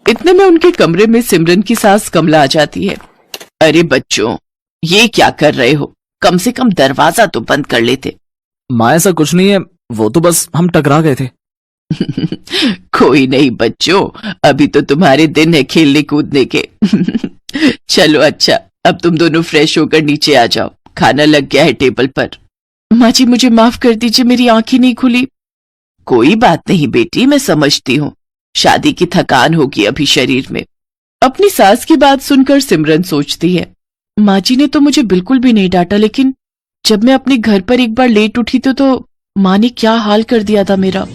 इतने में उनके कमरे में सिमरन की सास कमला आ जाती है। अरे बच्चों, ये क्या कर रहे हो? कम से कम दरवाजा तो बंद कर लेते। माँ ऐसा कुछ नहीं है, वो तो बस हम टकरा गए थे। कोई नहीं बच्चों, अभी तो तुम्हारे दिन है खेलने कूदने के। चलो अच्छा, अब तुम दोनों फ्रेश होकर नीचे आ जाओ, खाना लग गया है टेबल पर। माँ जी मुझे माफ कर दीजिए, मेरी आंखें नहीं खुली। कोई बात नहीं बेटी, मैं समझती हूँ, शादी की थकान होगी अभी शरीर में। अपनी सास की बात सुनकर सिमरन सोचती है, माँ जी ने तो मुझे बिल्कुल भी नहीं डांटा, लेकिन जब मैं अपने घर पर एक बार लेट उठी तो माँ ने क्या हाल कर दिया था मेरा।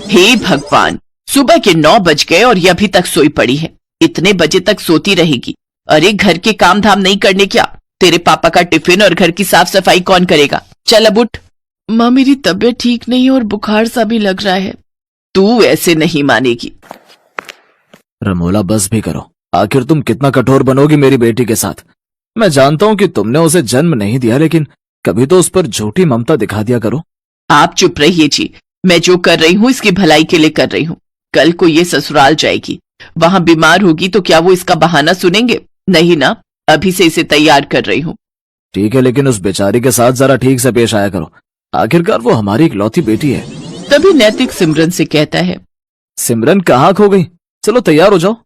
हे भगवान, सुबह के 9 बज गए और ये अभी तक सोई पड़ी है। इतने बजे तक सोती रहेगी? अरे घर के काम धाम नहीं करने क्या? तेरे पापा का टिफिन और घर की साफ सफाई कौन करेगा? चल अब उठ। माँ मेरी तबीयत ठीक नहीं और बुखार सा भी लग रहा है। तू ऐसे नहीं मानेगी। रमोला बस भी करो, आखिर तुम कितना कठोर बनोगी मेरी बेटी के साथ। मैं जानता हूँ कि तुमने उसे जन्म नहीं दिया, लेकिन कभी तो उस पर झूठी ममता दिखा दिया करो। आप चुप रहिए जी, मैं जो कर रही हूँ इसकी भलाई के लिए कर रही हूँ। कल को ये ससुराल जाएगी, वहां बीमार होगी तो क्या वो इसका बहाना सुनेंगे? नहीं ना, अभी से इसे तैयार कर रही हूँ। ठीक है, लेकिन उस बेचारी के साथ जरा ठीक से पेश आया करो, आखिरकार वो हमारी इकलौती बेटी है। तभी नैतिक सिमरन से कहता है, सिमरन कहाँ खो गई? चलो तैयार हो जाओ।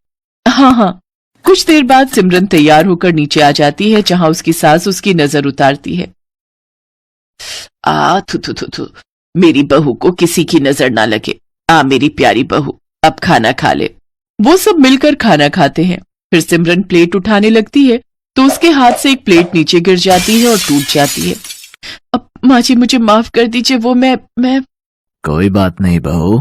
हाँ हाँ। कुछ देर बाद सिमरन तैयार होकर नीचे आ जाती है, जहां उसकी सास उसकी नजर उतारती है। थू थू थू थू, मेरी बहू को किसी की नजर ना लगे। मेरी प्यारी बहू, अब खाना खा ले। वो सब मिलकर खाना खाते हैं। फिर सिमरन प्लेट उठाने लगती है तो उसके हाथ से एक प्लेट नीचे गिर जाती है और टूट जाती है। अब माँ जी मुझे माफ कर दीजिए, वो मैं कोई बात नहीं बहू।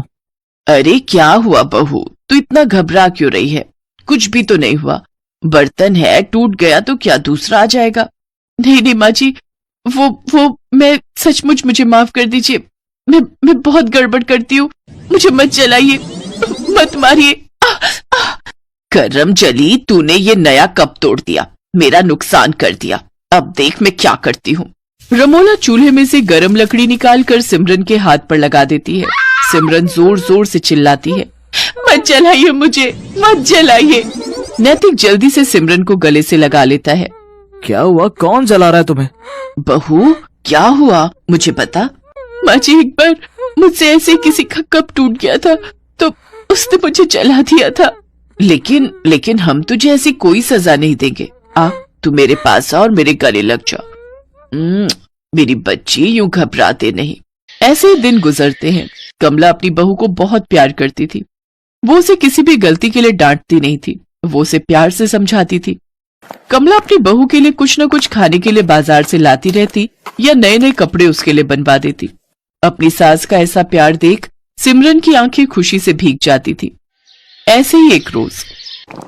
अरे क्या हुआ बहू, तू इतना घबरा क्यों रही है? कुछ भी तो नहीं हुआ। बर्तन है, टूट गया तो क्या दूसरा आ जाएगा? नहीं नहीं माँ जी, वो मैं सचमुच, मुझे माफ कर दीजिए। मैं बहुत गड़बड़ करती हूँ, मुझे मत जलाइए, मत मारिए। करम जली, तूने ये नया कप तोड़ दिया, मेरा नुकसान कर दिया। अब देख मैं क्या करती हूँ। रमोला चूल्हे में से गरम लकड़ी निकालकर सिमरन के हाथ पर लगा देती है। सिमरन जोर जोर से चिल्लाती है, मत जलाइए मुझे, मत जलाइए। नैतिक जल्दी से सिमरन को गले से लगा लेता है। क्या हुआ? कौन जला रहा है तुम्हें? बहू क्या हुआ मुझे बता। माँ जी एक बार मुझसे ऐसे किसी का कप टूट गया था तो उसने मुझे जला दिया था। लेकिन हम तुझे ऐसी कोई सजा नहीं देंगे। तू मेरे पास आ और मेरे गले लग जा। मेरी बच्ची, यूं घबराते नहीं। ऐसे ही दिन गुजरते हैं। कमला अपनी बहू को बहुत प्यार करती थी। वो उसे किसी भी गलती के लिए डांटती नहीं थी, वो उसे प्यार से समझाती थी। कमला अपनी बहू के लिए कुछ न कुछ खाने के लिए बाजार से लाती रहती या नए नए कपड़े उसके लिए बनवा देती। अपनी सास का ऐसा प्यार देख सिमरन की आंखें खुशी से भीग जाती थी। ऐसे ही एक रोज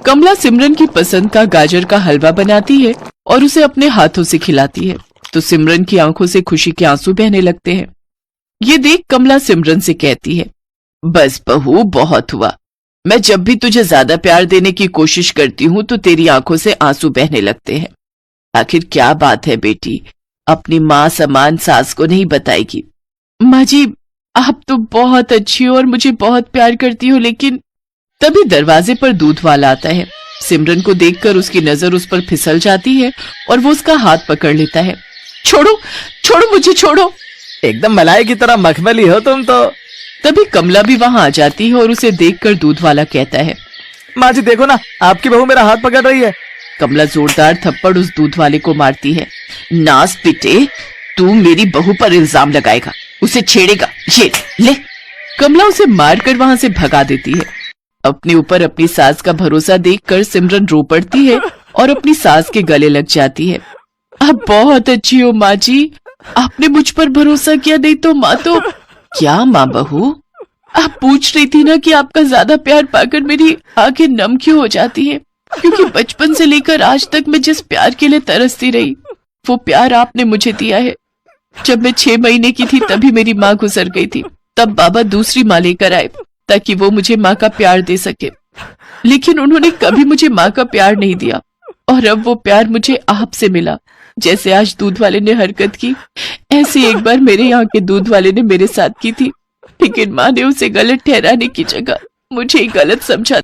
कमला सिमरन की पसंद का गाजर का हलवा बनाती है और उसे अपने हाथों से खिलाती है, तो सिमरन की आंखों से खुशी के आंसू बहने लगते हैं। ये देख कमला सिमरन से कहती है, बस बहू बहुत हुआ। मैं जब भी तुझे ज्यादा प्यार देने की कोशिश करती हूँ तो तेरी आंखों से आंसू बहने लगते हैं। आखिर क्या बात है बेटी, अपनी माँ समान सास को नहीं बताएगी? माँ जी आप तो बहुत अच्छी हो और मुझे बहुत प्यार करती हो, लेकिन तभी दरवाजे पर दूध वाला आता है। सिमरन को देखकर उसकी नजर उस पर फिसल जाती है और वो उसका हाथ पकड़ लेता है। छोड़ो छोड़ो मुझे, छोड़ो। एकदम मलाई की तरह मखमली हो तुम तो। तभी कमला भी वहां आ जाती है और उसे देखकर दूध वाला कहता है, माँ जी देखो ना, आपकी बहू मेरा हाथ पकड़ रही है। कमला जोरदार थप्पड़ उस दूध वाले को मारती है। नास पिटे, तू मेरी बहू पर इल्जाम लगाएगा, उसे छेड़ेगा, ये ले। कमला उसे मारकर वहां से भगा देती है। अपने ऊपर अपनी सास का भरोसा देखकर सिमरन रो पड़ती है और अपनी सास के गले लग जाती है। आप बहुत अच्छी हो माँ जी, आपने मुझ पर भरोसा किया, नहीं तो माँ तो। क्या माँ बहू, आप पूछ रही थी ना कि आपका ज्यादा प्यार पाकर मेरी आंखें नम क्यों हो जाती है? क्योंकि बचपन से लेकर आज तक मैं जिस प्यार के लिए तरसती रही, वो प्यार आपने मुझे दिया है। जब मैं 6 महीने की थी तभी मेरी माँ गुजर गई थी, तब बाबा दूसरी माँ लेकर आए ताकि वो मुझे माँ का प्यार दे सके, लेकिन उन्होंने कभी मुझे माँ का प्यार नहीं दिया और अब वो प्यार मुझे आपसे मिला। जैसे आज दूध वाले ने हरकत की, ऐसे एक बार मेरे यहाँ के दूध वाले ने मेरे साथ की थी, लेकिन माँ ने उसे गलत ठहराने की जगह मुझे गलत समझा।